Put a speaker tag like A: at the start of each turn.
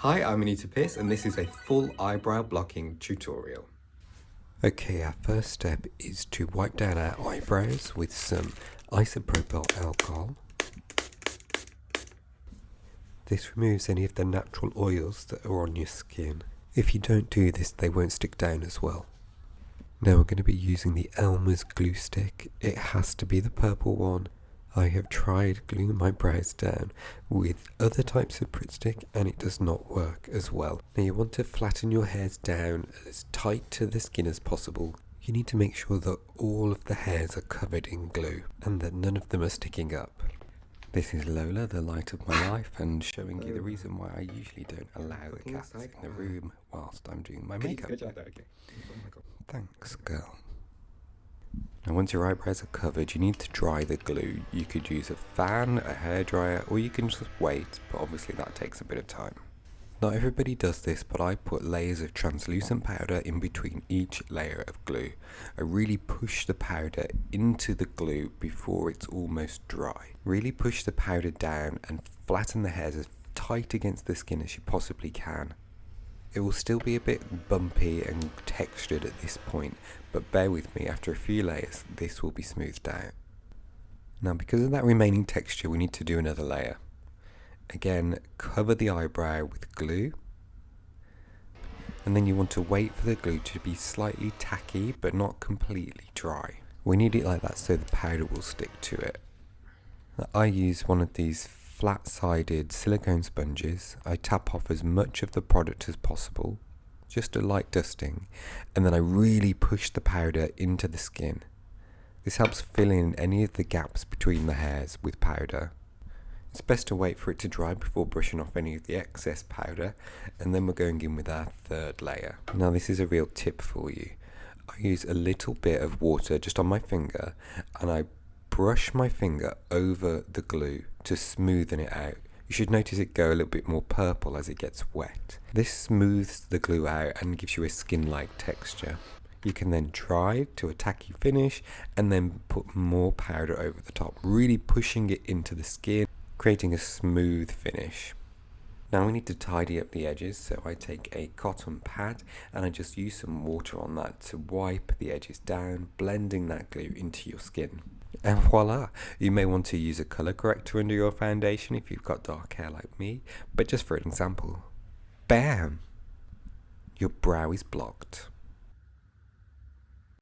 A: Hi, I'm Anita Pierce and this is a full eyebrow blocking tutorial. Okay, our first step is to wipe down our eyebrows with some isopropyl alcohol. This removes any of the natural oils that are on your skin. If you don't do this, they won't stick down as well. Now we're going to be using the Elmer's glue stick. It has to be the purple one. I have tried gluing my brows down with other types of Pritt stick and it does not work as well. Now you want to flatten your hairs down as tight to the skin as possible. You need to make sure that all of the hairs are covered in glue and that none of them are sticking up. This is Lola, the light of my life, and showing you the reason why I usually don't allow the cats in the room whilst I'm doing my makeup. Thanks, girl. Now once your eyebrows are covered, you need to dry the glue. You could use a fan, a hairdryer, or you can just wait, but obviously that takes a bit of time. Not everybody does this, but I put layers of translucent powder in between each layer of glue. I really push the powder into the glue before it's almost dry. Really push the powder down and flatten the hairs as tight against the skin as you possibly can. It will still be a bit bumpy and textured at this point, but bear with me, after a few layers this will be smoothed out. Now because of that remaining texture we need to do another layer. Again, cover the eyebrow with glue, and then you want to wait for the glue to be slightly tacky but not completely dry. We need it like that so the powder will stick to it. Now, I use one of these flat-sided silicone sponges. I tap off as much of the product as possible, just a light dusting, and then I really push the powder into the skin. This helps fill in any of the gaps between the hairs with powder. It's best to wait for it to dry before brushing off any of the excess powder, and then we're going in with our third layer. Now this is a real tip for you. I use a little bit of water just on my finger and I brush my finger over the glue to smoothen it out. You should notice it go a little bit more purple as it gets wet. This smooths the glue out and gives you a skin-like texture. You can then dry to a tacky finish and then put more powder over the top, really pushing it into the skin, creating a smooth finish. Now we need to tidy up the edges, so I take a cotton pad and I just use some water on that to wipe the edges down, blending that glue into your skin. And voila! You may want to use a colour corrector under your foundation if you've got dark hair like me, but just for an example. Bam! Your brow is blocked.